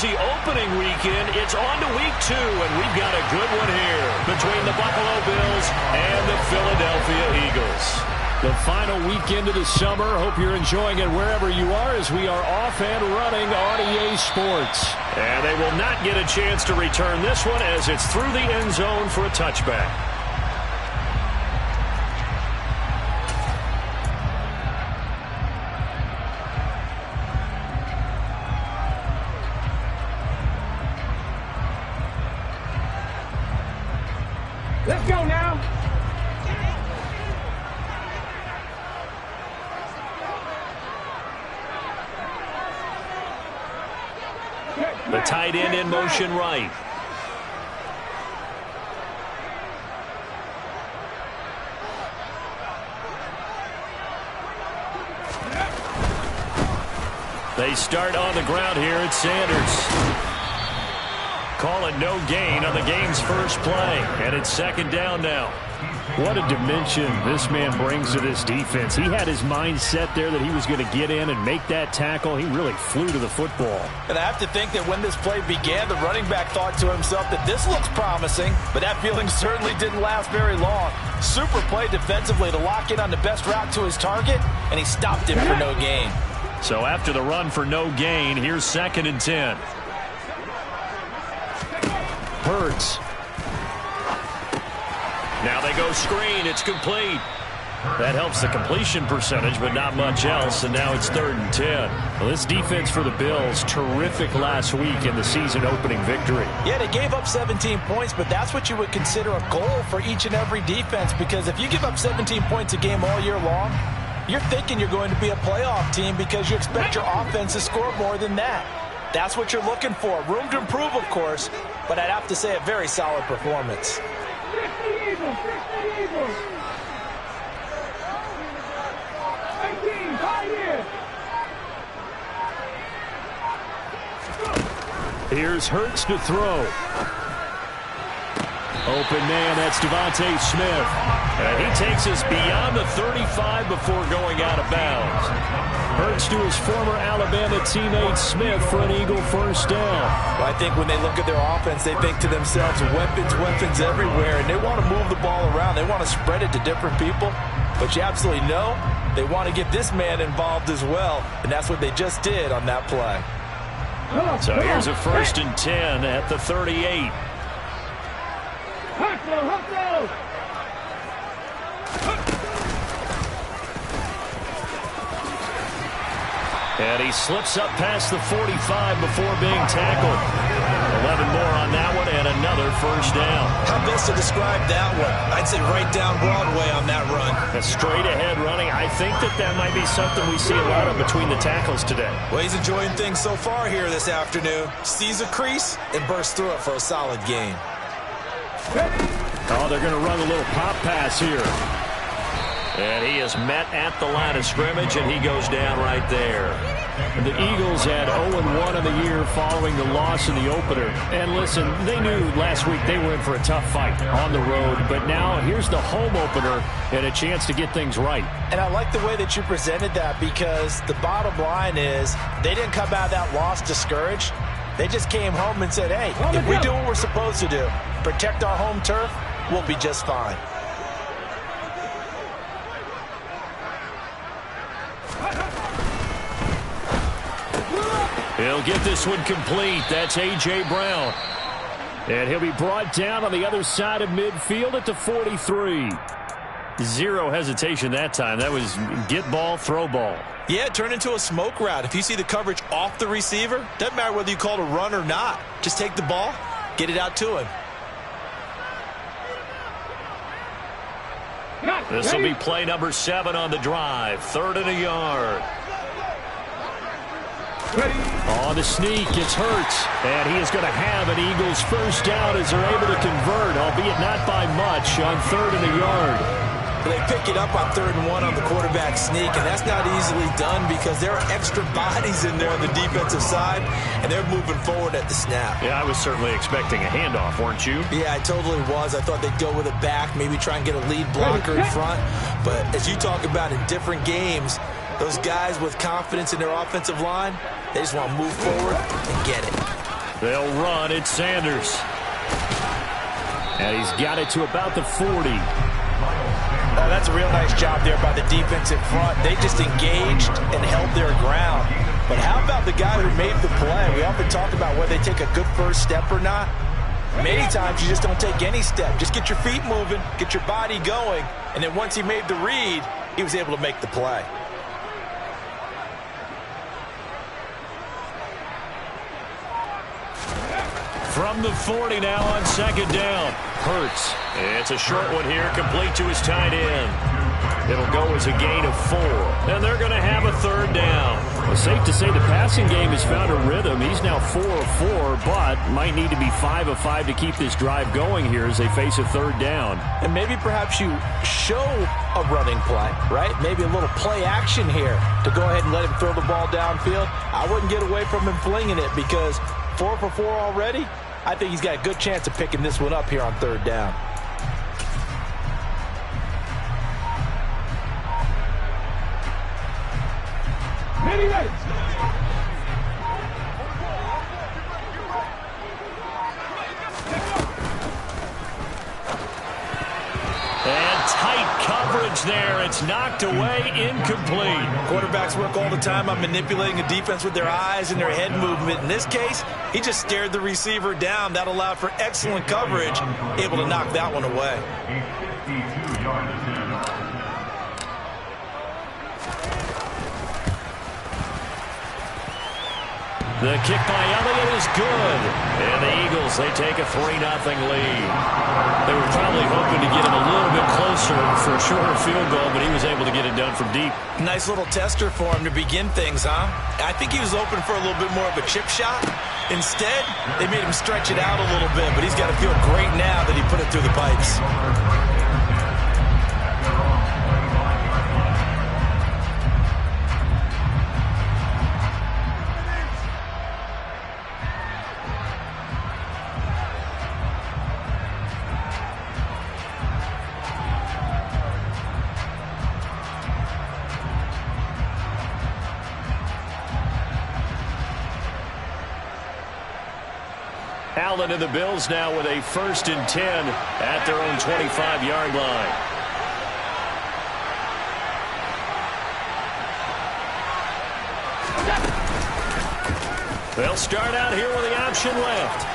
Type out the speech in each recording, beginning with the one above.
busy opening weekend. It's on to week 2, and we've got a good one here between the Buffalo Bills and the Philadelphia Eagles. The final weekend of the summer. Hope you're enjoying it wherever you are as we are off and running on EA Sports. And they will not get a chance to return this one as it's through the end zone for a touchback. Let's go now. The tight end in motion right. They start on the ground here at Sanders. Call it no gain on the game's first play. And it's second down now. What a dimension this man brings to this defense. He had his mind set there that he was going to get in and make that tackle. He really flew to the football. And I have to think that when this play began, the running back thought to himself that this looks promising, but that feeling certainly didn't last very long. Super play defensively to lock in on the best route to his target, and he stopped him for no gain. So after the run for no gain, here's 2nd and 10. Hurts. Now they go screen. It's complete. That helps the completion percentage, but not much else, and now it's 3rd and 10. Well, this defense for the Bills, terrific last week in the season-opening victory. Yeah, they gave up 17 points, but that's what you would consider a goal for each and every defense, because if you give up 17 points a game all year long, you're thinking you're going to be a playoff team because you expect your offense to score more than that. That's what you're looking for. Room to improve, of course, but I'd have to say a very solid performance. Here's Hurts to throw. Open man, that's Devontae Smith. And he takes us beyond the 35 before going out of bounds. Hurts to his former Alabama teammate Smith for an Eagle first down. Well, I think when they look at their offense, they think to themselves, weapons everywhere, and they want to move the ball around. They want to spread it to different people. But you absolutely know they want to get this man involved as well, and that's what they just did on that play. So here's a 1st and 10 at the 38. And he slips up past the 45 before being tackled. 11 more on that one and another first down. How best to describe that one? I'd say right down Broadway on that run. A straight ahead running. I think that might be something we see a lot of between the tackles today. Well, he's enjoying things so far here this afternoon. Sees a crease and bursts through it for a solid gain. Oh, they're going to run a little pop pass here. And he is met at the line of scrimmage, and he goes down right there. The Eagles had 0-1 in the year following the loss in the opener. And listen, they knew last week they were in for a tough fight on the road. But now here's the home opener and a chance to get things right. And I like the way that you presented that, because the bottom line is they didn't come out of that loss discouraged. They just came home and said, hey, if we do what we're supposed to do, protect our home turf, we'll be just fine. He'll get this one complete. That's A.J. Brown. And he'll be brought down on the other side of midfield at the 43. Zero hesitation that time. That was get ball, throw ball. Yeah, turn into a smoke route. If you see the coverage off the receiver, doesn't matter whether you call it a run or not. Just take the ball, get it out to him. This will be play number 7 on the drive. 3rd and a yard. On the sneak, it's Hurts. And he is going to have an Eagles first down as they're able to convert, albeit not by much, on 3rd and a yard. They pick it up on 3rd and 1 on the quarterback sneak, and that's not easily done because there are extra bodies in there on the defensive side, and they're moving forward at the snap. Yeah, I was certainly expecting a handoff, weren't you? Yeah, I totally was. I thought they'd go with it back, maybe try and get a lead blocker in front. But as you talk about in different games, those guys with confidence in their offensive line, they just want to move forward and get it. They'll run. It's Sanders. And he's got it to about the 40. Oh, that's a real nice job there by the defense in front. They just engaged and held their ground. But how about the guy who made the play? We often talk about whether they take a good first step or not. Many times you just don't take any step. Just get your feet moving, get your body going, and then once he made the read, he was able to make the play. From the 40 now on second down. Hurts. It's a short one here, complete to his tight end. It'll go as a gain of 4. And they're going to have a third down. Well, safe to say the passing game has found a rhythm. He's now 4 of 4, but might need to be 5 of 5 to keep this drive going here as they face a third down. And maybe perhaps you show a running play, right? Maybe a little play action here to go ahead and let him throw the ball downfield. I wouldn't get away from him flinging it because 4 for 4 already. I think he's got a good chance of picking this one up here on third down. Ready, ready. And tight coverage there. It's knocked away, incomplete. Quarterbacks work all the time on manipulating a defense with their eyes and their head movement. In this case, he just stared the receiver down. That allowed for excellent coverage, able to knock that one away. The kick by Elliott is good. And the Eagles, they take a 3-0 lead. They were probably hoping to get him a little bit closer for a shorter field goal, but he was able to get it done from deep. Nice little tester for him to begin things, huh? I think he was open for a little bit more of a chip shot. Instead, they made him stretch it out a little bit, but he's got to feel great now that he put it through the pipes. Allen and the Bills now with a 1st and 10 at their own 25-yard line. They'll start out here with the option left.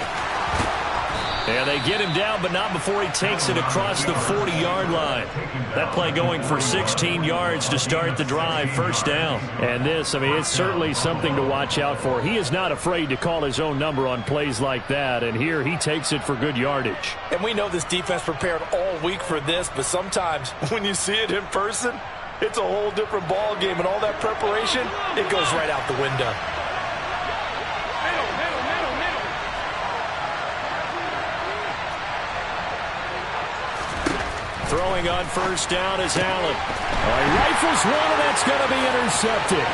And they get him down, but not before he takes it across the 40-yard line. That play going for 16 yards to start the drive, 1st down. And this, I mean, it's certainly something to watch out for. He is not afraid to call his own number on plays like that, and here he takes it for good yardage. And we know this defense prepared all week for this, but sometimes when you see it in person, it's a whole different ball game, and all that preparation, it goes right out the window. Throwing on 1st down is Allen. He rifles one, and that's going to be intercepted.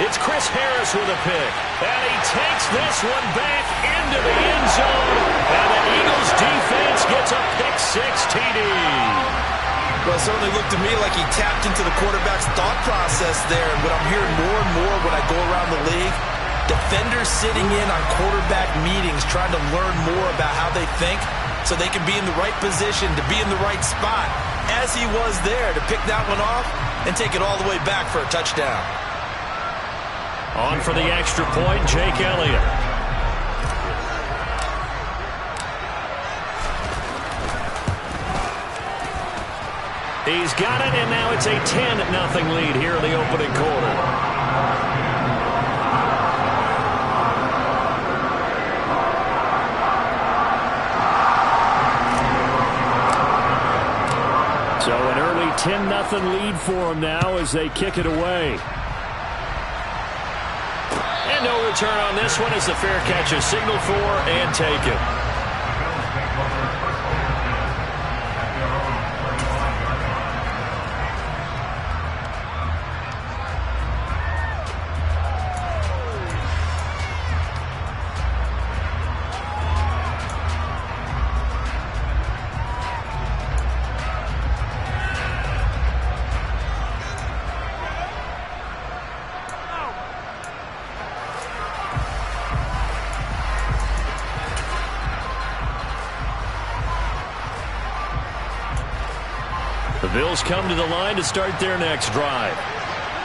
It's Chris Harris with a pick. And he takes this one back into the end zone. And the Eagles defense gets a pick-6 TD. Well, it certainly looked to me like he tapped into the quarterback's thought process there. And what I'm hearing more and more when I go around the league, defenders sitting in on quarterback meetings trying to learn more about how they think, so they can be in the right position, to be in the right spot, as he was there to pick that one off and take it all the way back for a touchdown. On for the extra point, Jake Elliott. He's got it, and now it's a 10-0 lead here in the opening quarter. So an early 10-0 lead for them now as they kick it away. And no return on this one as the fair catch is signaled for and taken. The Bills come to the line to start their next drive.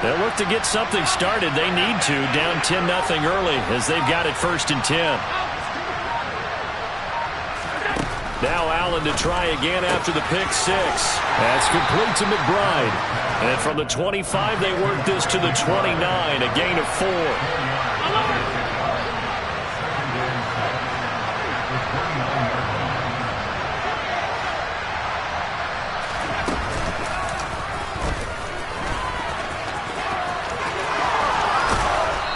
They'll look to get something started. They need to, down 10-0 early as they've got it 1st and 10. Now Allen to try again after the pick 6. That's complete to McBride. And from the 25, they work this to the 29, a gain of 4.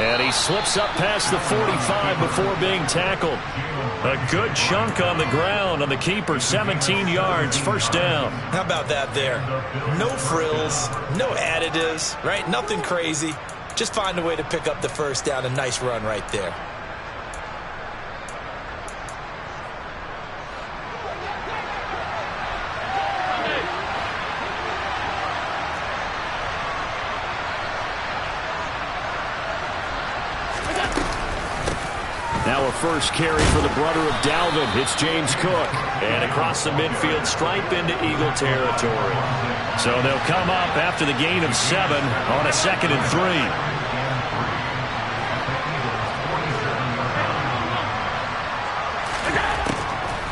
And he slips up past the 45 before being tackled. A good chunk on the ground on the keeper, 17 yards, 1st down. How about that there? No frills, no additives, right? Nothing crazy. Just find a way to pick up the 1st down. A nice run right there. Now a first carry for the brother of Dalvin. It's James Cook. And across the midfield stripe into Eagle territory. So they'll come up after the gain of 7 on a 2nd and 3.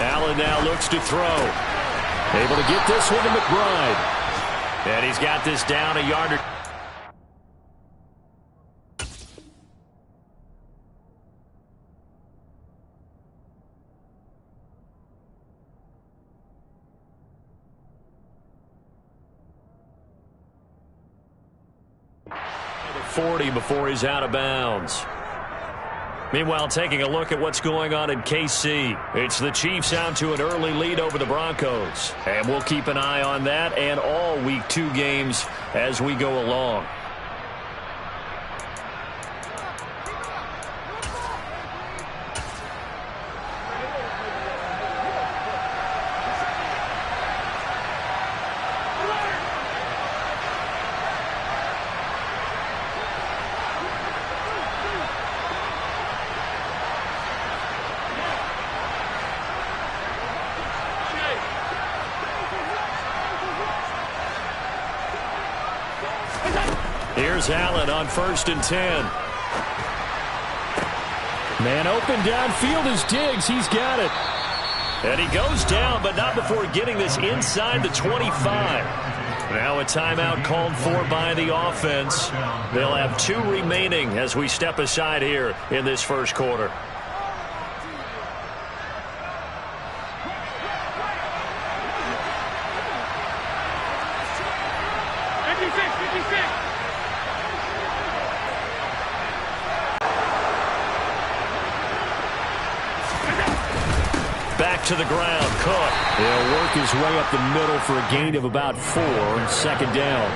Allen now looks to throw. Able to get this one to McBride. And he's got this down a yard or 40 before he's out of bounds. Meanwhile, taking a look at what's going on in KC. It's the Chiefs out to an early lead over the Broncos. And we'll keep an eye on that and all Week 2 games as we go along. Here's Allen on 1st and 10. Man open downfield is Diggs. He's got it. And he goes down, but not before getting this inside the 25. Now a timeout called for by the offense. They'll have 2 remaining as we step aside here in this 1st quarter. Back to the ground, Cook. He'll work his way up the middle for a gain of about 4, 2nd down.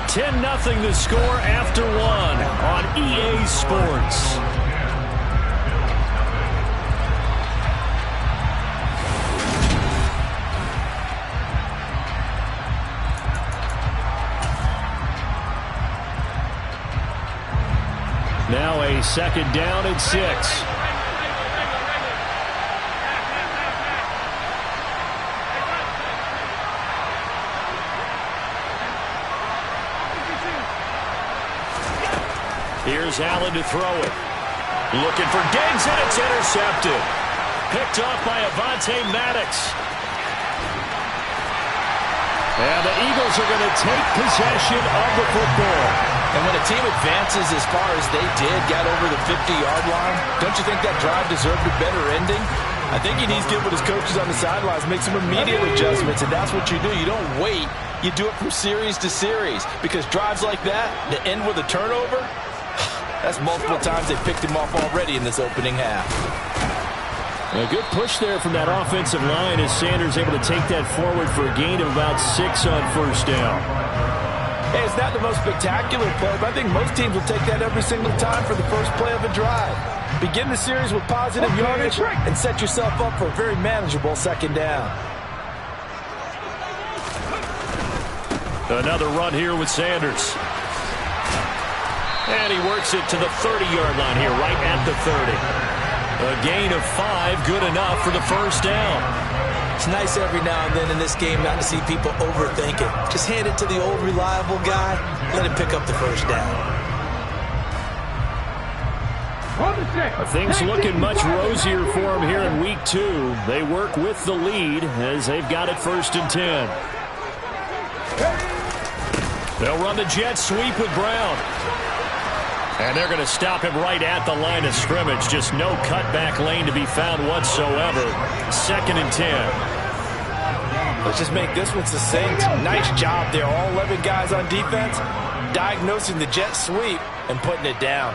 $10-0 the score after 1 on EA Sports. Now a 2nd down and 6. Here's Allen to throw it. Looking for Diggs, and it's intercepted. Picked off by Avonte Maddox. And the Eagles are going to take possession of the football. And when a team advances as far as they did, got over the 50-yard line, don't you think that drive deserved a better ending? I think he needs to get with his coaches on the sidelines, make some immediate adjustments, and that's what you do. You don't wait. You do it from series to series, because drives like that, that end with a turnover, that's multiple times they picked him off already in this opening half. A good push there from that offensive line as Sanders able to take that forward for a gain of about 6 on 1st down. Hey, it's not the most spectacular play, but I think most teams will take that every single time for the first play of a drive. Begin the series with positive yardage and set yourself up for a very manageable 2nd down. Another run here with Sanders. And he works it to the 30-yard line here, right at the 30. A gain of 5, good enough for the first down. It's nice every now and then in this game not to see people overthink it. Just hand it to the old reliable guy, let him pick up the first down. Things looking much rosier for him here in week 2. They work with the lead as they've got it 1st and 10. They'll run the jet sweep with Brown. And they're going to stop him right at the line of scrimmage. Just no cutback lane to be found whatsoever. 2nd and 10. Let's just make this one succinct. Nice job there. All 11 guys on defense diagnosing the jet sweep and putting it down.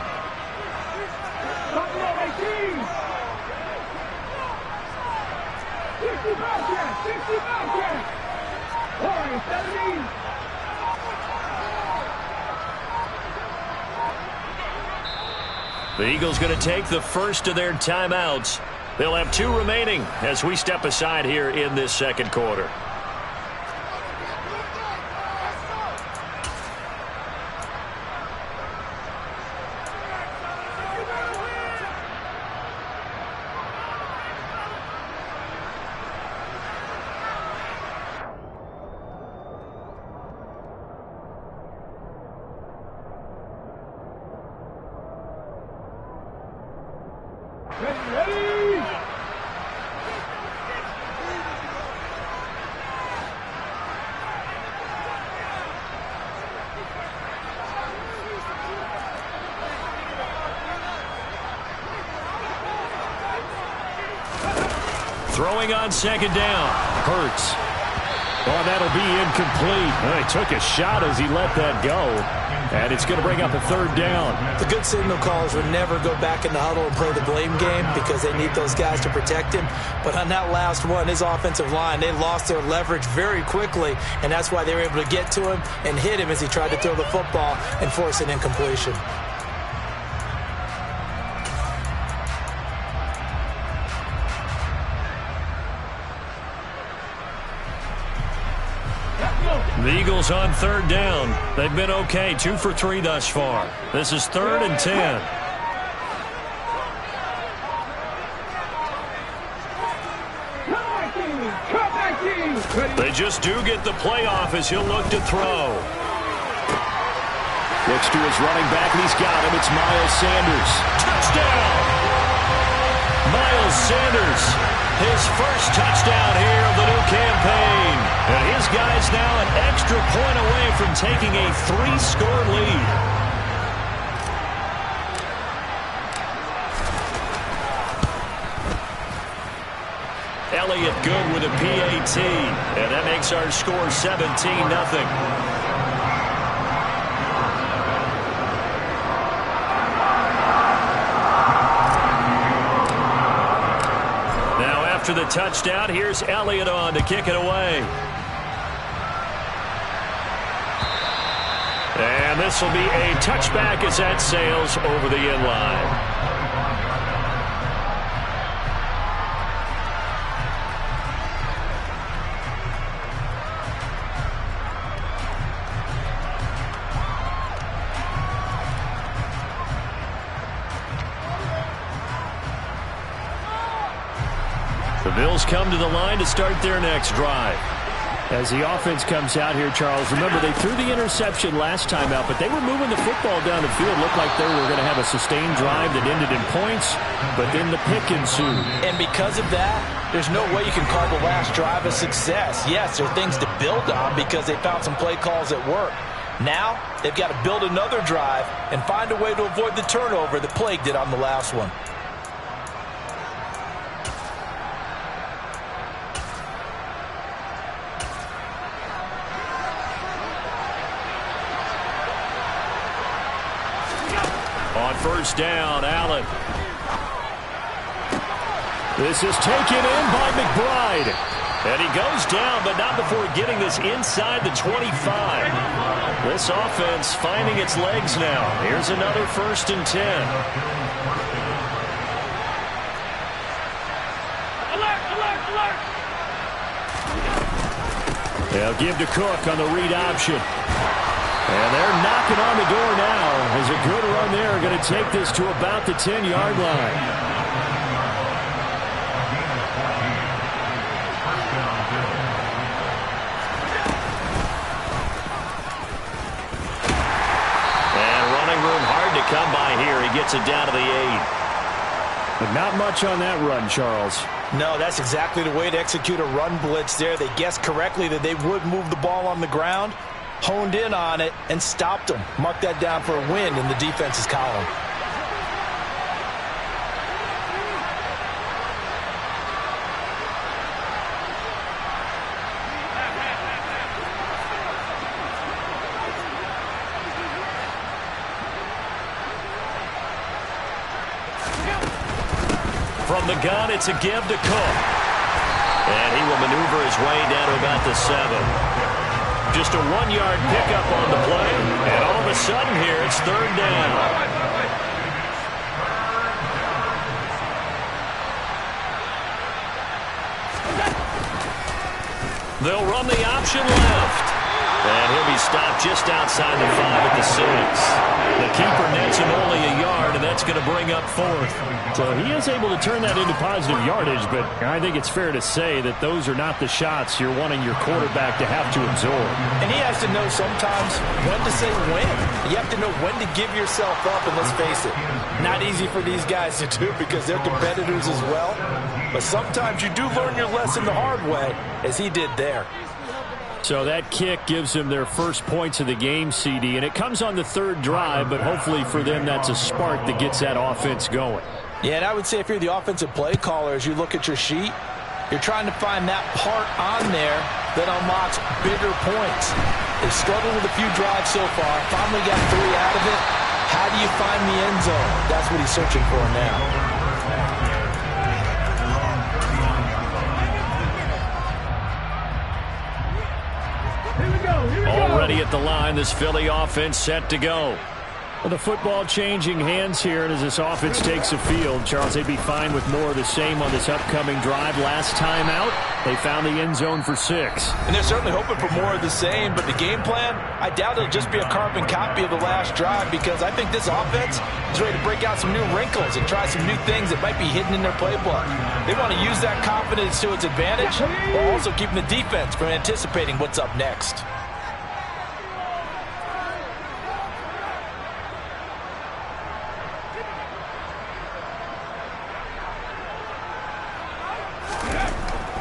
The Eagles going to take the first of their timeouts. They'll have 2 remaining as we step aside here in this 2nd quarter. Throwing on 2nd down. Hurts. Oh, that'll be incomplete. Well, he took a shot as he let that go. And it's going to bring up a 3rd down. The good signal callers would never go back in the huddle and play the blame game because they need those guys to protect him. But on that last one, his offensive line, they lost their leverage very quickly, and that's why they were able to get to him and hit him as he tried to throw the football and force an incompletion. The Eagles on 3rd down. They've been okay, 2 for 3 thus far. This is 3rd and 10. They just do get the playoff as he'll look to throw. Looks to his running back, and he's got him. It's Miles Sanders. Touchdown! Miles Sanders, his first touchdown here of the new campaign. And his guy's now an extra point away from taking a 3-score lead. Elliott good with a PAT. And that makes our score 17-0. After the touchdown, here's Elliott on to kick it away. And this will be a touchback as that sails over the end line. The Bills come to the line to start their next drive. As the offense comes out here, Charles, remember they threw the interception last time out, but they were moving the football down the field. Looked like they were going to have a sustained drive that ended in points, but then the pick ensued. And because of that, there's no way you can call the last drive a success. Yes, there are things to build on because they found some play calls that work. Now, they've got to build another drive and find a way to avoid the turnover that plagued it on the last one. On 1st down, Allen. This is taken in by McBride. And he goes down, but not before getting this inside the 25. This offense finding its legs now. Here's another 1st and 10. They'll give to Cook on the read option. And they're knocking on the door now as a good run there. Going to take this to about the 10-yard line. And running room hard to come by here. He gets it down to the 8. But not much on that run, Charles. No, that's exactly the way to execute a run blitz there. They guessed correctly that they would move the ball on the ground, honed in on it, and stopped them. Mark that down for a win in the defense's column. From the gun, it's a give to Cook. And he will maneuver his way down to about the 7. Just a 1-yard pickup on the play. And all of a sudden here, it's 3rd down. They'll run the option left. And he'll be stopped just outside the 5 at the 6. The keeper nets him only a yard, and that's going to bring up 4th. So he is able to turn that into positive yardage, but I think it's fair to say that those are not the shots you're wanting your quarterback to have to absorb. And he has to know sometimes when to say when. You have to know when to give yourself up, and let's face it, not easy for these guys to do because they're competitors as well. But sometimes you do learn your lesson the hard way, as he did there. So that kick gives them their first points of the game, CD, and it comes on the 3rd drive, but hopefully for them that's a spark that gets that offense going. Yeah, and I would say if you're the offensive play caller, as you look at your sheet, you're trying to find that part on there that unlocks bigger points. They've struggled with a few drives so far, finally got 3 out of it. How do you find the end zone? That's what he's searching for now. Already at the line, this Philly offense set to go. Well, the football changing hands here, and as this offense takes the field, Charles, they'd be fine with more of the same on this upcoming drive. Last time out, they found the end zone for 6. And they're certainly hoping for more of the same, but the game plan, I doubt it'll just be a carbon copy of the last drive because I think this offense is ready to break out some new wrinkles and try some new things that might be hidden in their playbook. They want to use that confidence to its advantage while also keeping the defense from anticipating what's up next.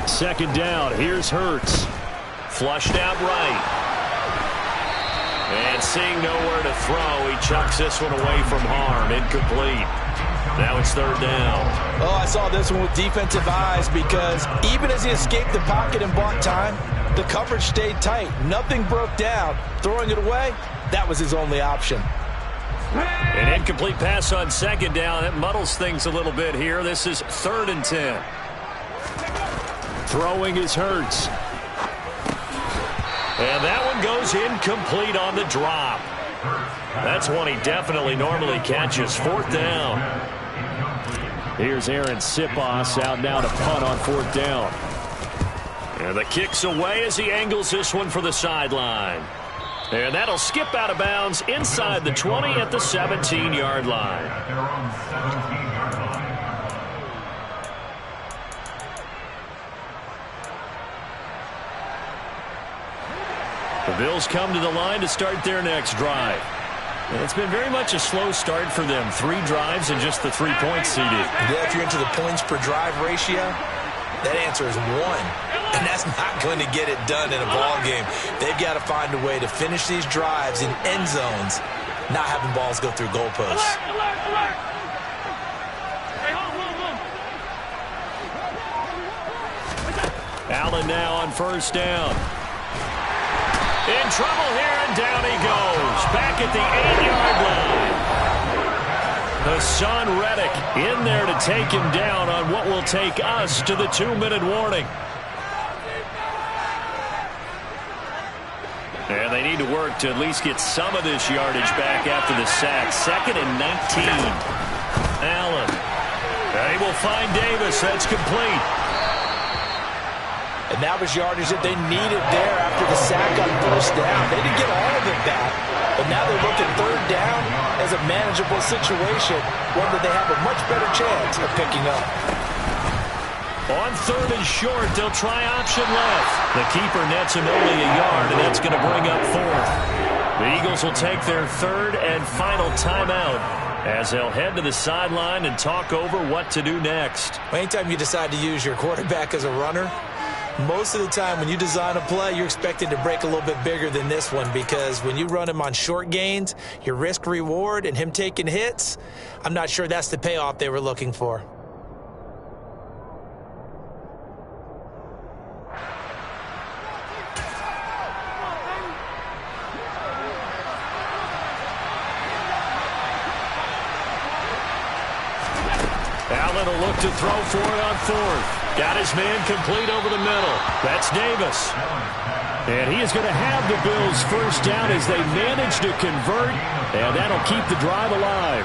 Second down, here's Hurts. Flushed out right. And seeing nowhere to throw, he chucks this one away from harm. Incomplete. Now it's 3rd down. Oh, I saw this one with defensive eyes because even as he escaped the pocket and bought time, the coverage stayed tight. Nothing broke down. Throwing it away, that was his only option. An incomplete pass on 2nd down. That muddles things a little bit here. This is 3rd and 10. Throwing is Hurts. And that one goes incomplete on the drop. That's one he definitely normally catches. 4th down. Here's Aaron Sipos out now to punt on 4th down. And the kick's away as he angles this one for the sideline. And that'll skip out of bounds inside the 20 at the 17-yard line. The Bills come to the line to start their next drive. And it's been very much a slow start for them. 3 drives and just the 3 points seeded. Yeah, if you're into the points per drive ratio, that answer is 1. And that's not going to get it done in a ball game. They've got to find a way to finish these drives in end zones, not having balls go through goalposts. Allen now on 1st down. In trouble here, and down he goes. Back at the 8-yard line. The son Reddick in there to take him down on what will take us to the 2-minute warning. And they need to work to at least get some of this yardage back after the sack. 2nd and 19. Allen. They will find Davis. That's complete. And that was yardage that they needed there after the sack on first down. They didn't get all of it back, but now they look at third down as a manageable situation, one that they have a much better chance of picking up. On third and short, they'll try option left. The keeper nets him only a yard, and that's going to bring up fourth. The Eagles will take their third and final timeout as they'll head to the sideline and talk over what to do next. Anytime you decide to use your quarterback as a runner, most of the time when you design a play, you're expected to break a little bit bigger than this one, because when you run him on short gains, your risk-reward and him taking hits, I'm not sure that's the payoff they were looking for. Allen will look to throw for it on fourth. Got his man complete over the middle. That's Davis. And he is going to have the Bills first down as they manage to convert, and that'll keep the drive alive.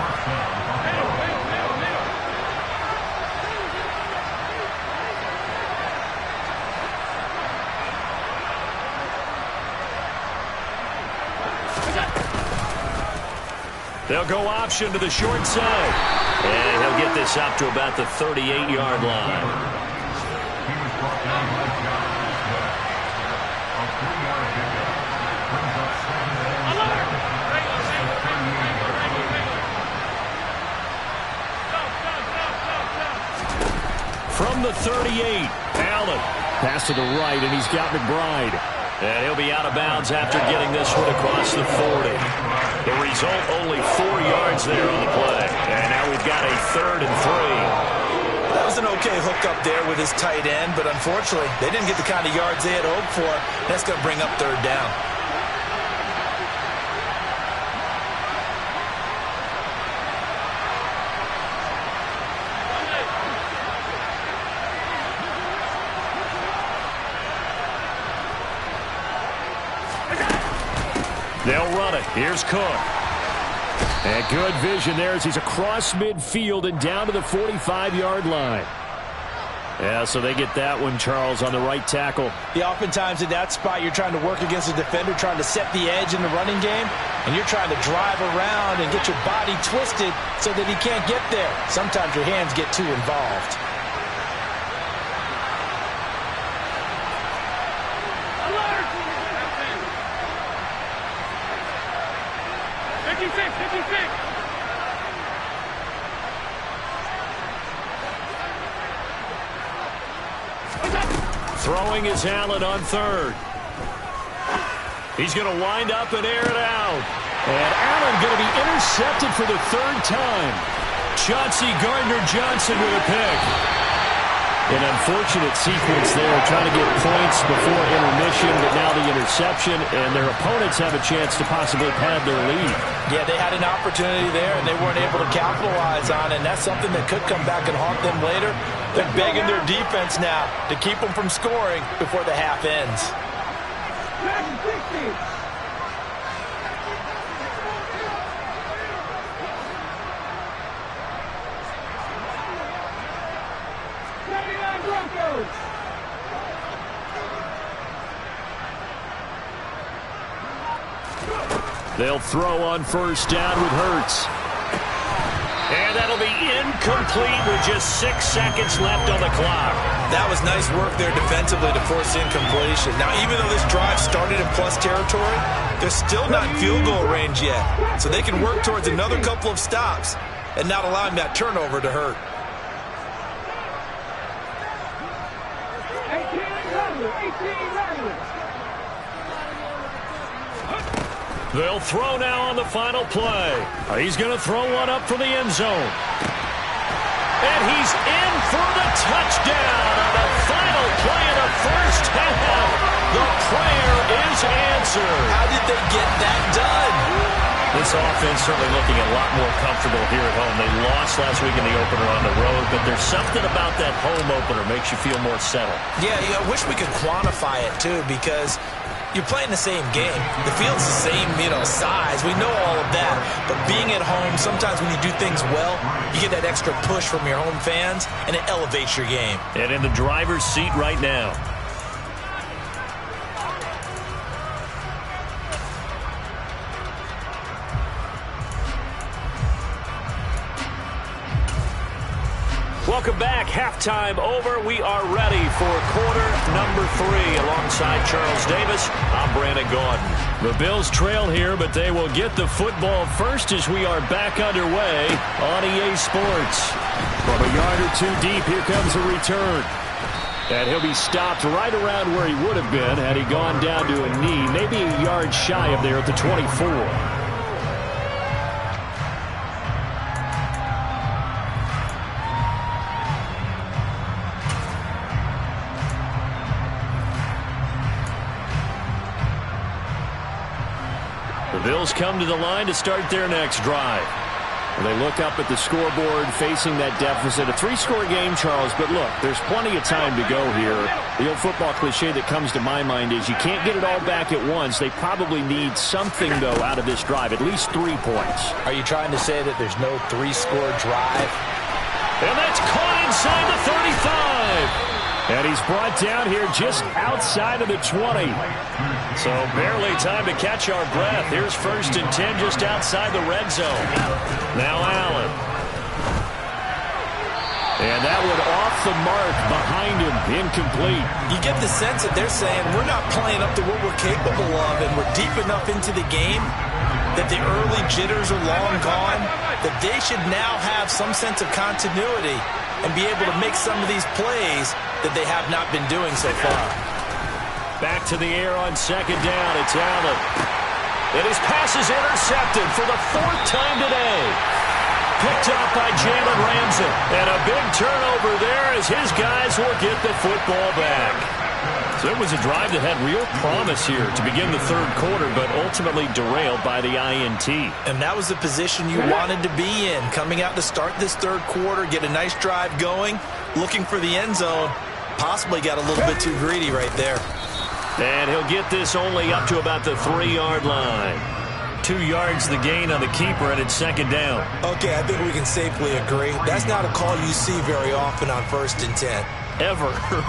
They'll go option to the short side. And he'll get this up to about the 38-yard line. From the 38, Allen. Pass to the right, and he's got McBride. And he'll be out of bounds after getting this one across the 40. The result, only 4 yards there on the play. And now we've got a 3rd and 3. That was an okay hook up there with his tight end, but unfortunately, they didn't get the kind of yards they had hoped for. That's going to bring up 3rd down. They'll run it. Here's Cook. And good vision there as he's across midfield and down to the 45-yard line. Yeah, so they get that one, Charles, on the right tackle. Yeah, oftentimes in that spot, you're trying to work against a defender, trying to set the edge in the running game, and you're trying to drive around and get your body twisted so that he can't get there. Sometimes your hands get too involved. Throwing is Allen on 3rd. He's going to wind up and air it out. And Allen going to be intercepted for the 3rd time. Chauncey Gardner-Johnson with a pick. An unfortunate sequence there, trying to get points before intermission, but now the interception, and their opponents have a chance to possibly pad their lead. Yeah, they had an opportunity there, and they weren't able to capitalize on it, and that's something that could come back and haunt them later. They're begging their defense now to keep them from scoring before the half ends. They'll throw on first down with Hurts. And that'll be incomplete with just 6 seconds left on the clock. That was nice work there defensively to force incompletion. Now, even though this drive started in plus territory, they're still not in field goal range yet. So they can work towards another couple of stops and not allowing that turnover to hurt. They'll throw now on the final play. He's going to throw one up for the end zone. And he's in for the touchdown on the final play of the first half. The prayer is answered. How did they get that done? This offense certainly looking a lot more comfortable here at home. They lost last week in the opener on the road, but there's something about that home opener makes you feel more settled. Yeah, I wish we could quantify it, too, because you're playing the same game. The field's the same, size. We know all of that. But being at home, sometimes when you do things well, you get that extra push from your home fans, and it elevates your game. And in the driver's seat right now. Welcome back. Halftime over. We are ready for quarter number 3. Alongside Charles Davis, I'm Brandon Gaudin. The Bills trail here, but they will get the football first as we are back underway on EA Sports. From a yard or two deep, here comes a return. And he'll be stopped right around where he would have been had he gone down to a knee, maybe a yard shy of there at the 24. The Bills come to the line to start their next drive. They look up at the scoreboard facing that deficit. A 3-score game, Charles, but look, there's plenty of time to go here. The old football cliche that comes to my mind is you can't get it all back at once. They probably need something, though, out of this drive, at least 3 points. Are you trying to say that there's no 3-score drive? And that's caught inside the 35. And he's brought down here just outside of the 20. So barely time to catch our breath. Here's 1st and 10 just outside the red zone. Now Allen. And that one off the mark behind him. Incomplete. You get the sense that they're saying we're not playing up to what we're capable of, and we're deep enough into the game that the early jitters are long gone, that they should now have some sense of continuity and be able to make some of these plays that they have not been doing so far. Back to the air on 2nd down. It's Allen. And his pass is intercepted for the 4th time today. Picked up by Jalen Ramsey. And a big turnover there as his guys will get the football back. So it was a drive that had real promise here to begin the 3rd quarter, but ultimately derailed by the INT. And that was the position you wanted to be in, coming out to start this 3rd quarter, get a nice drive going, looking for the end zone. Possibly got a little bit too greedy right there. And he'll get this only up to about the 3-yard line. 2 yards the gain on the keeper, and it's 2nd down. Okay, I think we can safely agree. That's not a call you see very often on 1st and 10. Ever. Who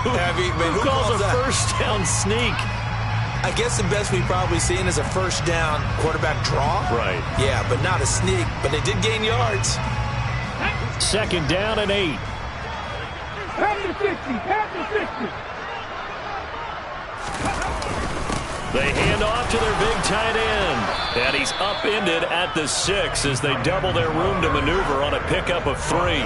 calls a first down sneak? I guess the best we've probably seen is a 1st down quarterback draw. Right. Yeah, but not a sneak. But they did gain yards. 2nd down and 8. Pass to 60. Pass to 60. They hand off to their big tight end. And he's upended at the 6 as they double their room to maneuver on a pickup of 3.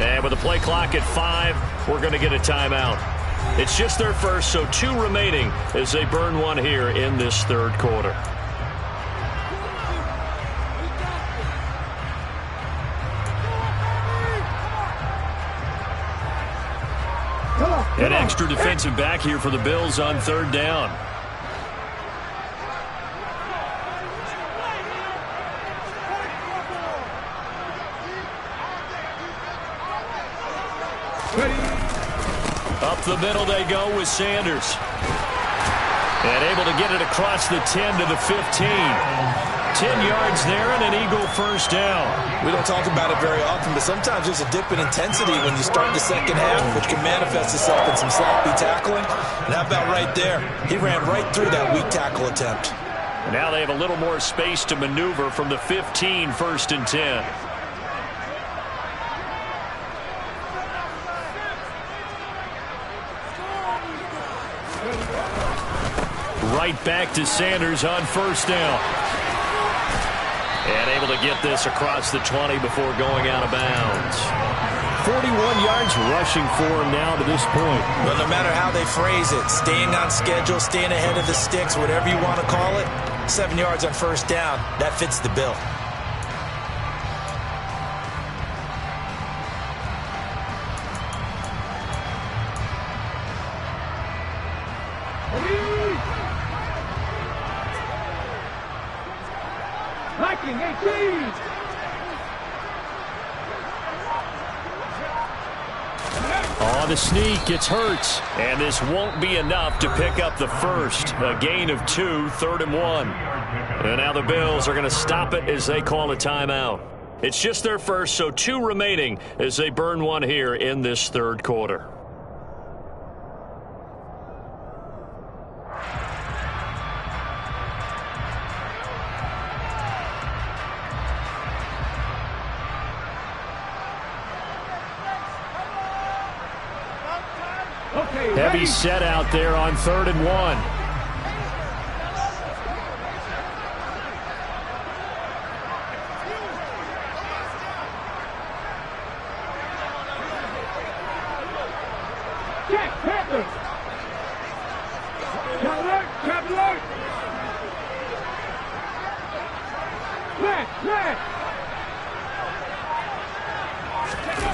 And with the play clock at 5, we're going to get a timeout. It's just their first, so 2 remaining as they burn one here in this 3rd quarter. An extra defensive back here for the Bills on 3rd down. Up the middle they go with Sanders. And able to get it across the 10 to the 15. 10 yards there and an Eagle 1st down. We don't talk about it very often, but sometimes there's a dip in intensity when you start the 2nd half, which can manifest itself in some sloppy tackling. And how about right there? He ran right through that weak tackle attempt. And now they have a little more space to maneuver from the 15, 1st and 10. Right back to Sanders on 1st down. And able to get this across the 20 before going out of bounds. 41 yards rushing for him now to this point. Well, no matter how they phrase it, staying on schedule, staying ahead of the sticks, whatever you want to call it, 7 yards on 1st down, that fits the bill. On the sneak, it's Hurts. And this won't be enough to pick up the first. A gain of 2, 3rd and 1. And now the Bills are going to stop it as they call a timeout. It's just their first, so 2 remaining as they burn one here in this 3rd quarter. Heavy set out there on 3rd and 1.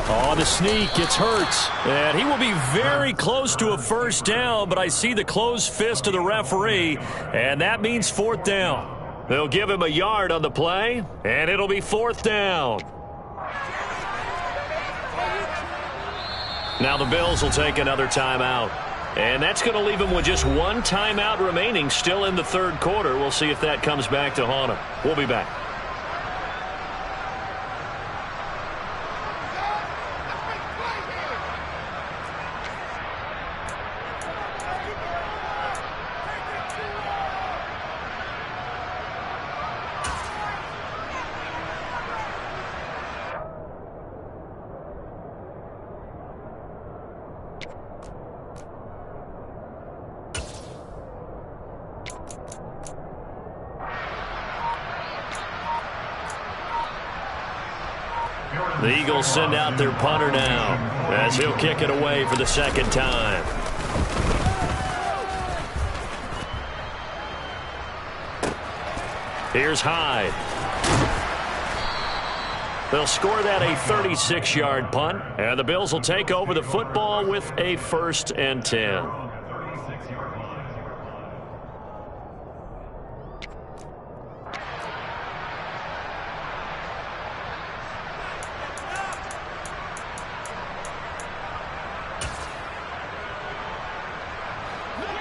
On the sneak, it's Hurts. And he will be very close to a first down, but I see the closed fist of the referee, and that means 4th down. They'll give him a yard on the play, and it'll be 4th down. Now the Bills will take another timeout. And that's going to leave him with just 1 timeout remaining still in the 3rd quarter. We'll see if that comes back to haunt him. We'll be back. The Eagles send out their punter now as he'll kick it away for the 2nd time. Here's Hyde. They'll score that a 36-yard punt, and the Bills will take over the football with a 1st and 10.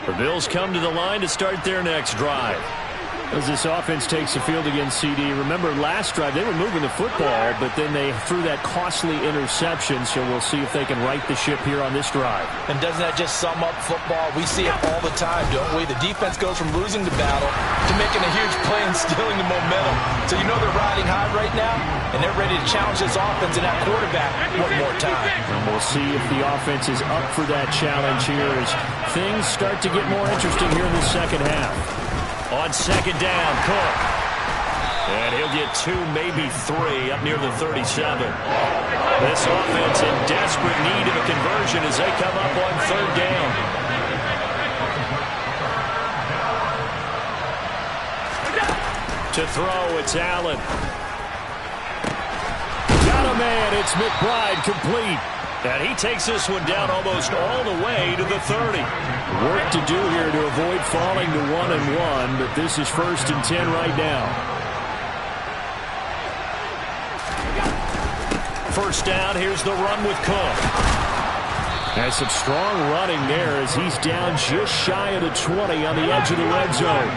The Bills come to the line to start their next drive. As this offense takes the field against CD, remember last drive they were moving the football, but then they threw that costly interception, so we'll see if they can right the ship here on this drive. And doesn't that just sum up football? We see it all the time, don't we? The defense goes from losing the battle to making a huge play and stealing the momentum. So you know they're riding high right now, and they're ready to challenge this offense and that quarterback one more time. And we'll see if the offense is up for that challenge here as things start to get more interesting here in the 2nd half. On 2nd down, Cook. And he'll get 2, maybe 3 up near the 37. This offense in desperate need of a conversion as they come up on 3rd down. To throw, it's Allen. Got a man, it's McBride complete. And he takes this one down almost all the way to the 30. Work to do here to avoid falling to 1-1, but this is 1st and 10 right now. 1st down, here's the run with Cook. Has some strong running there as he's down just shy of the 20 on the edge of the red zone.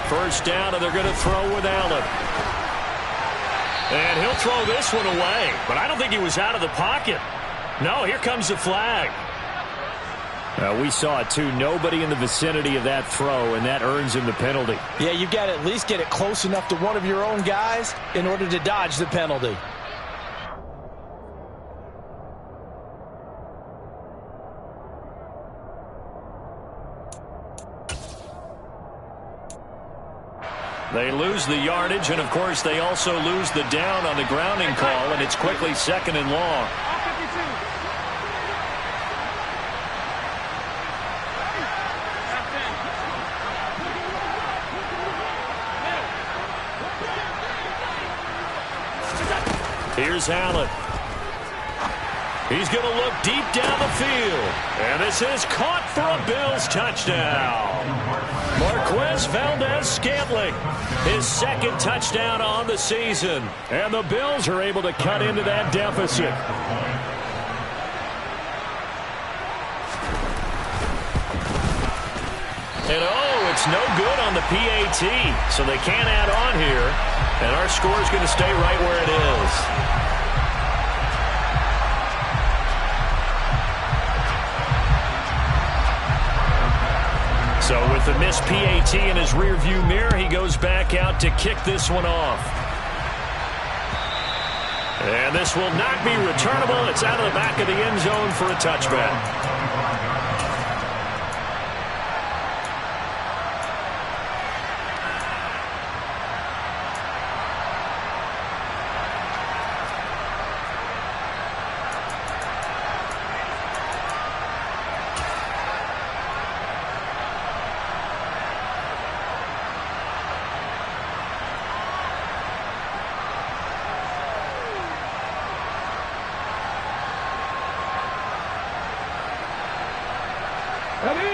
First down, and they're going to throw with Allen. And he'll throw this one away, but I don't think he was out of the pocket. No, here comes the flag. We saw it, too. Nobody in the vicinity of that throw, and that earns him the penalty. Yeah, you've got to at least get it close enough to one of your own guys in order to dodge the penalty. They lose the yardage, and, of course, they also lose the down on the grounding call, and it's quickly 2nd and long. Here's Allen. He's going to look deep down the field, and this is caught for a Bills touchdown. Marquez Valdez-Scantling, his second touchdown on the season. And the Bills are able to cut into that deficit. And it's no good on the PAT, so they can't add on here. And our score is going to stay right where it is. So with the missed PAT in his rearview mirror, he goes back out to kick this one off. And this will not be returnable. It's out of the back of the end zone for a touchback.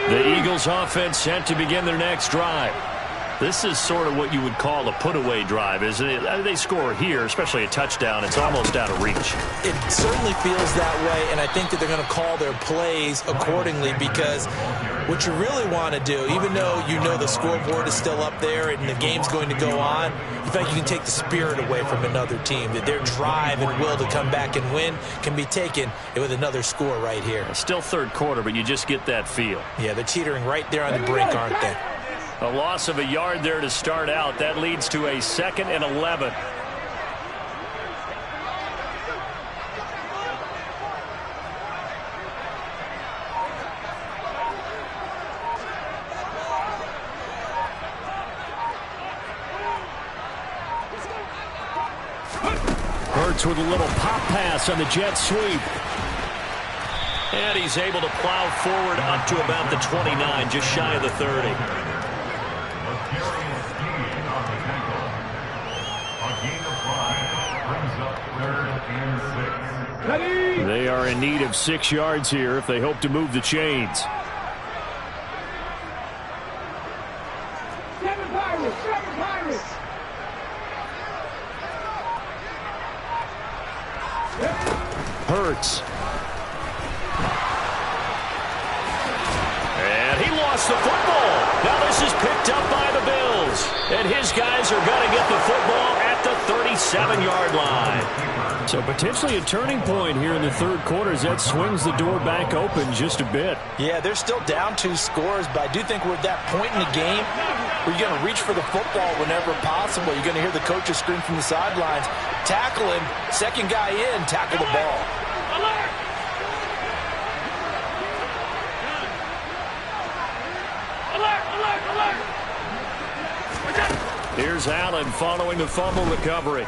The Eagles offense set to begin their next drive. This is sort of what you would call a put-away drive, isn't it? They score here, especially a touchdown. It's almost out of reach. It certainly feels that way, and I think that they're going to call their plays accordingly, because what you really want to do, even though you know the scoreboard is still up there and the game's going to go on, you think you can take the spirit away from another team, that their drive and will to come back and win can be taken with another score right here. Still third quarter, but you just get that feel. Yeah, they're teetering right there on the brink, aren't they? A loss of a yard there to start out. That leads to a 2nd and 11. Hurts with a little pop pass on the jet sweep. And he's able to plow forward up to about the 29, just shy of the 30. They are in need of 6 yards here if they hope to move the chains. 7 Pirates, 7 Pirates. Hurts. And he lost the football. Now this is picked up by the Bills. And his guys are going to get the football at the 37-yard line. So potentially a turning point here in the third quarter as that swings the door back open just a bit. Yeah, they're still down 2 scores, but I do think we're at that point in the game where you're going to reach for the football whenever possible. You're going to hear the coaches scream from the sidelines, tackle him, second guy in, tackle the ball. Here's Allen following the fumble recovery.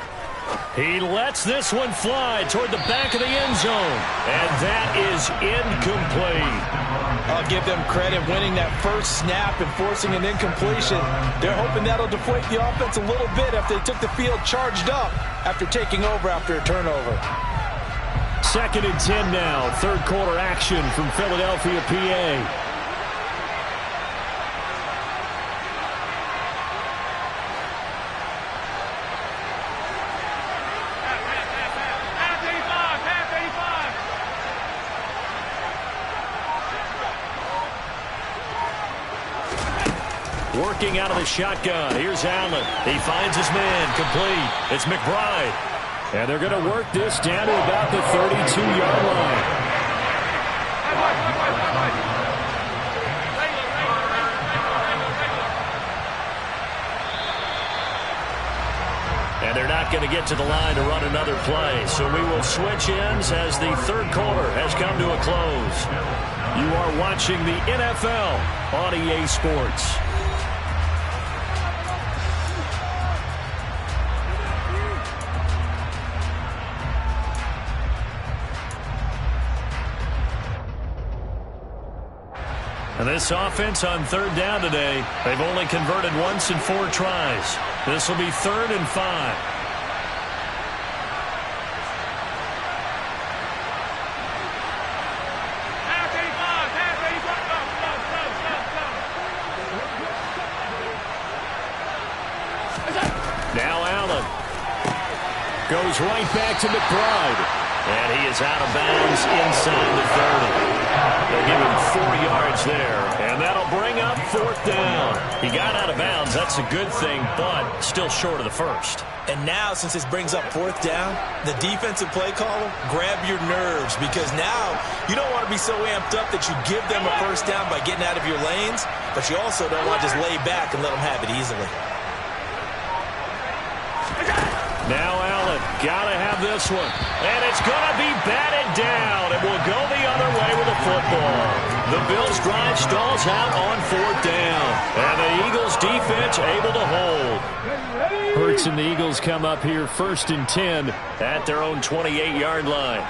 He lets this one fly toward the back of the end zone. And that is incomplete. I'll give them credit winning that first snap and forcing an incompletion. They're hoping that'll deflate the offense a little bit after they took the field charged up after taking over after a turnover. 2nd and 10 now. Third quarter action from Philadelphia, PA. Working out of the shotgun. Here's Allen. He finds his man. Complete. It's McBride. And they're going to work this down to about the 32-yard line. And they're not going to get to the line to run another play. So we will switch ends as the third quarter has come to a close. You are watching the NFL on EA Sports. And this offense on third down today, they've only converted once in 4 tries. This will be 3rd and 5. goes right back to McBride. And he is out of bounds inside the 30. They give him 4 yards there, and that'll bring up 4th down. He got out of bounds. That's a good thing, but still short of the first. And now, since this brings up 4th down, the defensive play caller, grab your nerves, because now you don't want to be so amped up that you give them a first down by getting out of your lanes, but you also don't want to just lay back and let them have it easily. Now Allen, got to have this one. And it's going to be batted down. It will go the other way with the football. The Bills' drive stalls out on 4th down. And the Eagles' defense able to hold. Hurts and the Eagles come up here 1st and 10 at their own 28-yard line.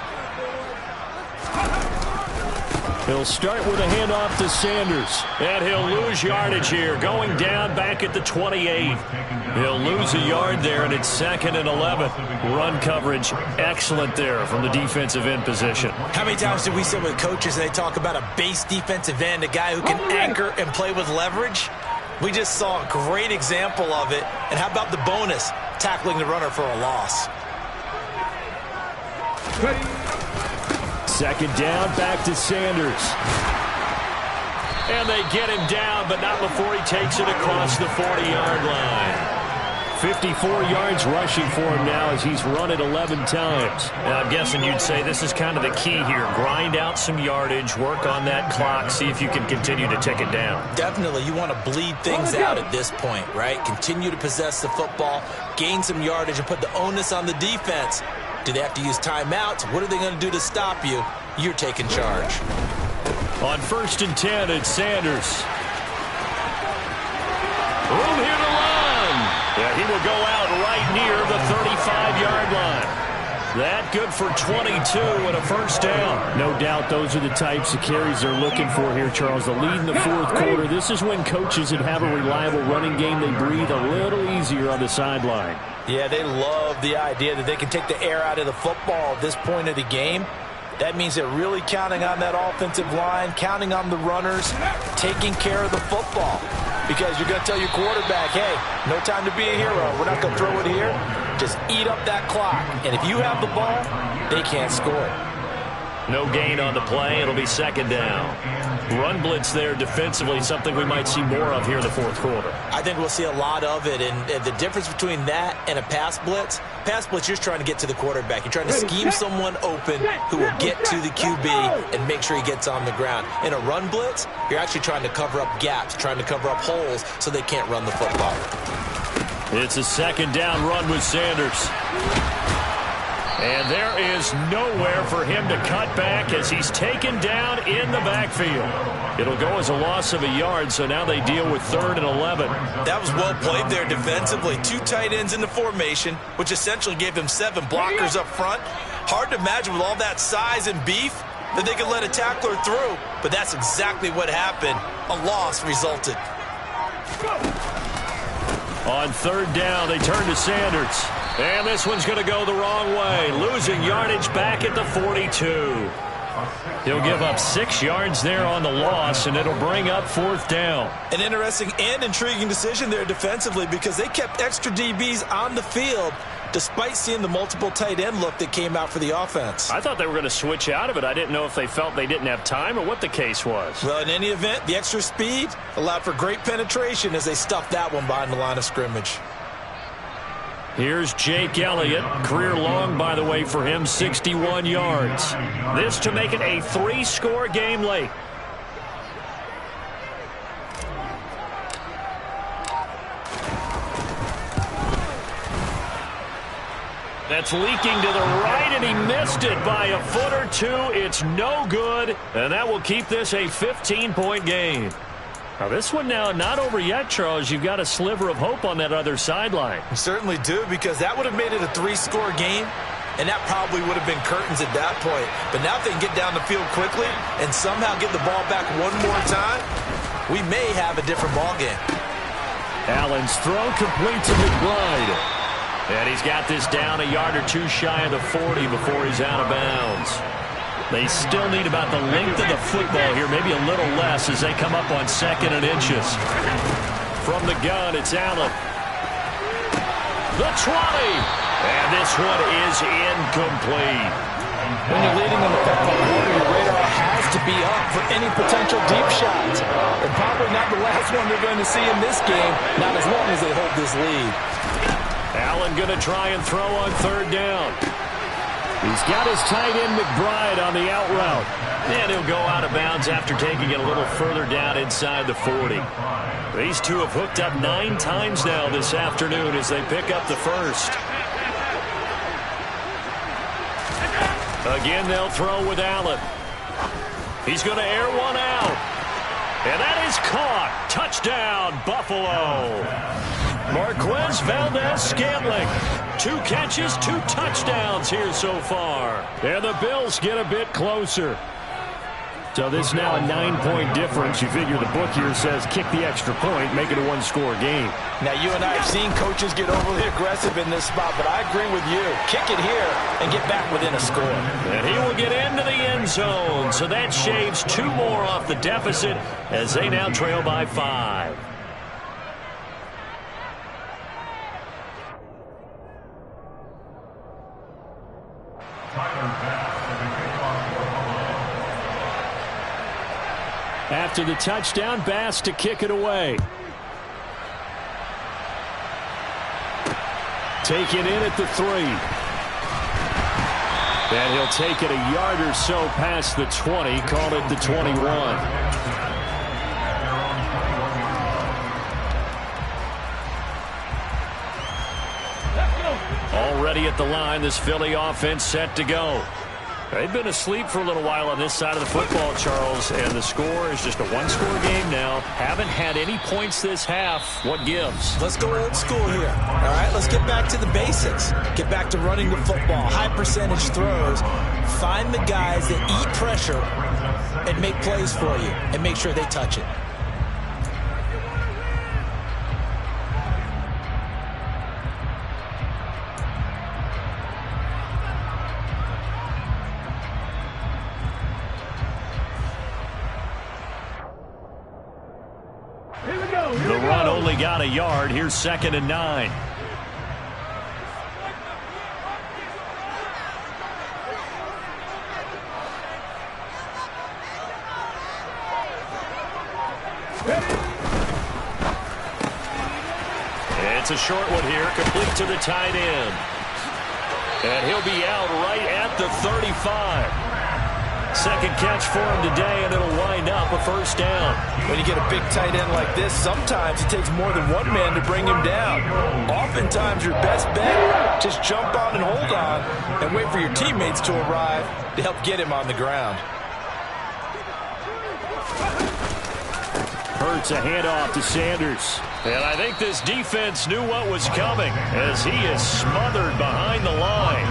He'll start with a handoff to Sanders. And he'll lose yardage here, going down back at the 28. He'll lose a yard there, and it's 2nd and 11. Run coverage excellent there from the defensive end position. How many times do we sit with coaches and they talk about a base defensive end, a guy who can anchor and play with leverage? We just saw a great example of it. And how about the bonus, tackling the runner for a loss? 2nd down, back to Sanders. And they get him down, but not before he takes it across the 40-yard line. 54 yards rushing for him now as he's run it 11 times. Now, I'm guessing you'd say this is kind of the key here. Grind out some yardage, work on that clock, see if you can continue to tick it down. Definitely. You want to bleed things out at this point, right? Continue to possess the football, gain some yardage, and put the onus on the defense. Do they have to use timeouts? What are they going to do to stop you? You're taking charge. On 1st and 10, it's Sanders. Room here to run. Yeah, he will go out right near the 35-yard line. That good for 22 and a first down. No doubt those are the types of carries they're looking for here, Charles. The lead in the 4th quarter. This is when coaches that have a reliable running game, they breathe a little easier on the sideline. Yeah, they love the idea that they can take the air out of the football at this point of the game. That means they're really counting on that offensive line, counting on the runners, taking care of the football. Because you're going to tell your quarterback, hey, no time to be a hero. We're not going to throw it here. Just eat up that clock. And if you have the ball, they can't score. No gain on the play. It'll be 2nd down. Run blitz there defensively, something we might see more of here in the 4th quarter. I think we'll see a lot of it. And the difference between that and a pass blitz, you're just trying to get to the quarterback. You're trying to scheme someone open who will get to the QB and make sure he gets on the ground. In a run blitz, you're actually trying to cover up gaps, trying to cover up holes so they can't run the football. It's a 2nd down run with Sanders. And there is nowhere for him to cut back as he's taken down in the backfield. It'll go as a loss of a yard, so now they deal with 3rd and 11. That was well played there defensively. 2 tight ends in the formation, which essentially gave them 7 blockers up front. Hard to imagine with all that size and beef that they could let a tackler through, but that's exactly what happened. A loss resulted. On 3rd down, they turn to Sanders. And this one's going to go the wrong way, losing yardage back at the 42. He'll give up 6 yards there on the loss, and it'll bring up 4th down. An interesting and intriguing decision there defensively because they kept extra DBs on the field despite seeing the multiple tight end look that came out for the offense. I thought they were going to switch out of it. I didn't know if they felt they didn't have time or what the case was. Well, in any event, the extra speed allowed for great penetration as they stuffed that one behind the line of scrimmage. Here's Jake Elliott. Career long, by the way, for him, 61 yards. This to make it a 3-score game late. That's leaking to the right, and he missed it by a foot or 2. It's no good, and that will keep this a 15-point game. Now, this one now not over yet, Charles. You've got a sliver of hope on that other sideline. You certainly do, because that would have made it a 3-score game, and that probably would have been curtains at that point. But now if they can get down the field quickly and somehow get the ball back one more time, we may have a different ball game. Allen's throw complete to McBride. And he's got this down a yard or 2 shy of the 40 before he's out of bounds. They still need about the length of the football here, maybe a little less as they come up on 2nd and inches. From the gun, it's Allen. The 20. And this one is incomplete. When you're leading in the final quarter, your radar has to be up for any potential deep shots. And probably not the last one they're going to see in this game, not as long as they hold this lead. Allen going to try and throw on third down. He's got his tight end McBride on the out route. And he'll go out of bounds after taking it a little further down inside the 40. These two have hooked up 9 times now this afternoon as they pick up the first. Again, they'll throw with Allen. He's going to air one out. And that is caught. Touchdown, Buffalo. Marquez Valdez-Scantling. 2 catches, 2 touchdowns here so far. And the Bills get a bit closer. So this is now a 9-point difference. You figure the book here says kick the extra point, make it a 1-score game. Now, you and I have seen coaches get overly aggressive in this spot, but I agree with you. Kick it here and get back within a score. And he will get into the end zone. So that shaves 2 more off the deficit as they now trail by 5. After the touchdown, Bass to kick it away. Taken in at the 3. And he'll take it a yard or so past the 20, call it the 21. Already at the line, this Philly offense set to go. They've been asleep for a little while on this side of the football, Charles, and the score is just a 1-score game now. Haven't had any points this half. What gives? Let's go old school here. All right, let's get back to the basics. Get back to running the football, high percentage throws. Find the guys that eat pressure and make plays for you and make sure they touch it. The run only got a yard. Here's 2nd and 9. It's a short one here, complete to the tight end. And he'll be out right at the 35. Second catch for him today, and it'll wind up a first down. When you get a big tight end like this, sometimes it takes more than one man to bring him down. Oftentimes, your best bet, just jump on and hold on and wait for your teammates to arrive to help get him on the ground. Hurts a handoff to Sanders. And I think this defense knew what was coming as he is smothered behind the line.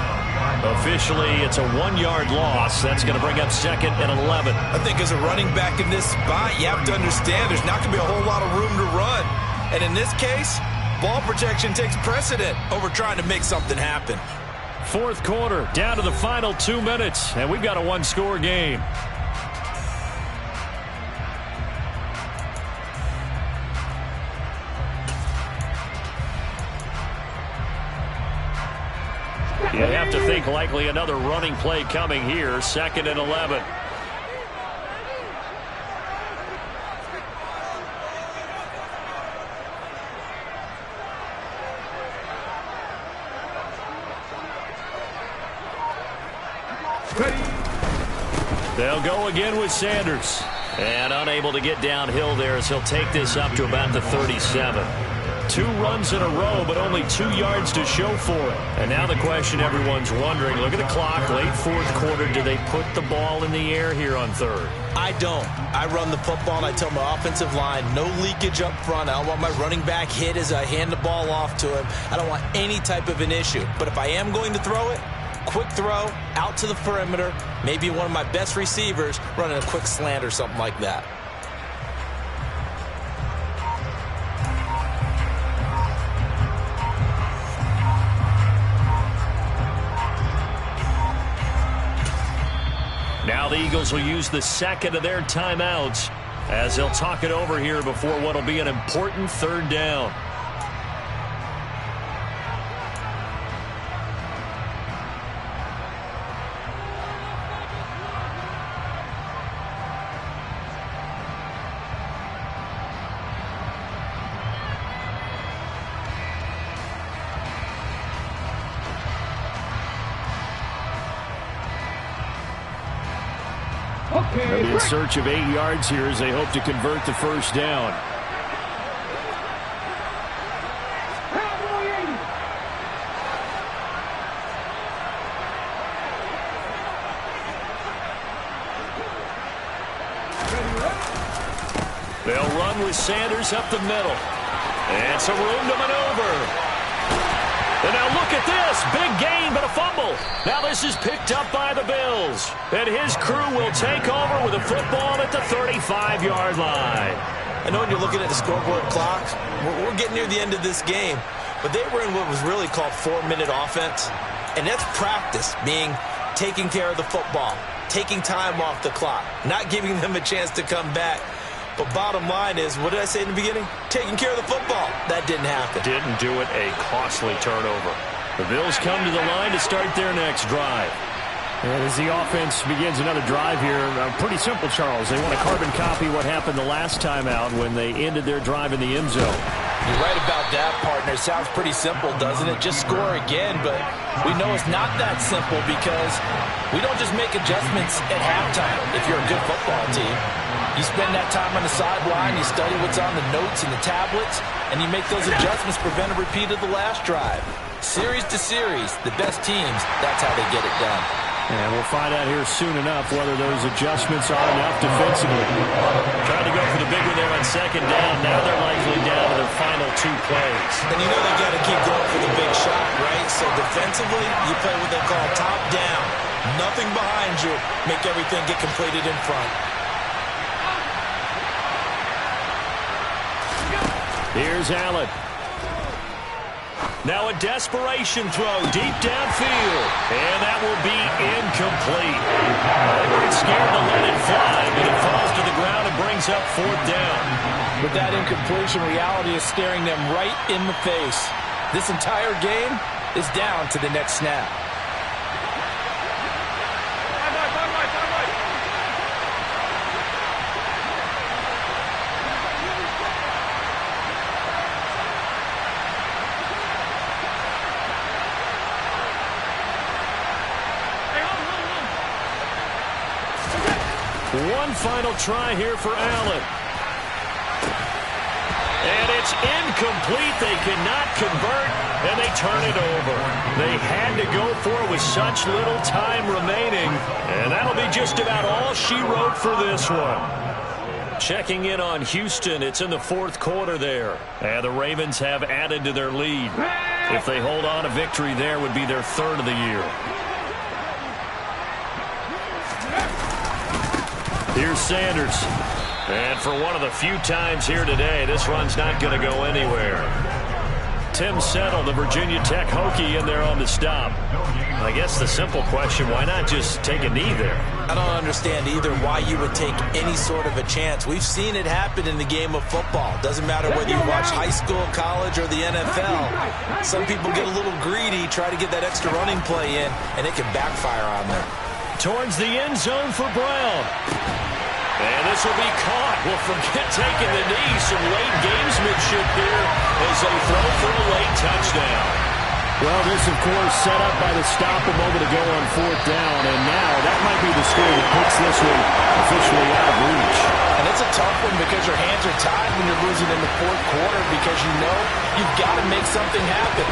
Officially, it's a 1-yard loss. That's going to bring up 2nd and 11. I think as a running back in this spot, you have to understand there's not going to be a whole lot of room to run. And in this case, ball protection takes precedent over trying to make something happen. 4th quarter, down to the final 2 minutes, and we've got a 1-score game. You have to think likely another running play coming here. 2nd and 11. They'll go again with Sanders. And unable to get downhill there as he'll take this up to about the 37. 2 runs in a row, but only 2 yards to show for it. And now the question everyone's wondering, look at the clock, late 4th quarter, do they put the ball in the air here on 3rd? I don't. I run the football, and I tell my offensive line, no leakage up front. I don't want my running back hit as I hand the ball off to him. I don't want any type of an issue. But if I am going to throw it, quick throw, out to the perimeter, maybe one of my best receivers running a quick slant or something like that. Now the Eagles will use the 2nd of their timeouts as they'll talk it over here before what will be an important 3rd down. They'll be in search of 8 yards here as they hope to convert the first down. They'll run with Sanders up the middle. And some room to maneuver. And now look at this. Big gain, but a fumble. Now this is picked up by the Bills. And his crew will take over with a football at the 35-yard line. I know when you're looking at the scoreboard clock, we're getting near the end of this game. But they were in what was really called 4-minute offense. And that's practice, being taking care of the football, taking time off the clock, not giving them a chance to come back. But bottom line is, what did I say in the beginning? Taking care of the football. That didn't happen. Didn't do it. A costly turnover. The Bills come to the line to start their next drive. And as the offense begins another drive here, pretty simple, Charles. They want to carbon copy what happened the last time out when they ended their drive in the end zone. You're right about that, partner. Sounds pretty simple, doesn't it? Just score again, but we know it's not that simple because we don't just make adjustments at halftime if you're a good football team. You spend that time on the sideline, you study what's on the notes and the tablets, and you make those adjustments, prevent a repeat of the last drive. Series to series, the best teams, that's how they get it done. And we'll find out here soon enough whether those adjustments are enough defensively. Trying to go for the big one there on second down. Now they're likely down to their final 2 plays. And you know they got to keep going for the big shot, right? So defensively, you play what they call top down. Nothing behind you. Make everything get completed in front. Here's Allen. Now a desperation throw deep downfield. And that will be incomplete. They weren't scared to let it fly, but it falls to the ground and brings up 4th down. With that incompletion, reality is staring them right in the face. This entire game is down to the next snap. One final try here for Allen. And it's incomplete. They cannot convert, and they turn it over. They had to go for it with such little time remaining, and that'll be just about all she wrote for this one. Checking in on Houston, it's in the 4th quarter there. And the Ravens have added to their lead. If they hold on, a victory there would be their 3rd of the year. Here's Sanders. And for one of the few times here today, this run's not going to go anywhere. Tim Settle, the Virginia Tech Hokie, in there on the stop. I guess the simple question, why not just take a knee there? I don't understand either why you would take any sort of a chance. We've seen it happen in the game of football. Doesn't matter whether you watch high school, college, or the NFL. Some people get a little greedy, try to get that extra running play in, and it can backfire on them. Towards the end zone for Brown. And this will be caught. Well, forget taking the knee. Some late gamesmanship here as they throw for a late touchdown. Well, this, of course, set up by the stop a moment ago on 4th down. And now that might be the score that puts this one officially out of reach. And it's a tough one because your hands are tied when you're losing in the 4th quarter because you know you've got to make something happen.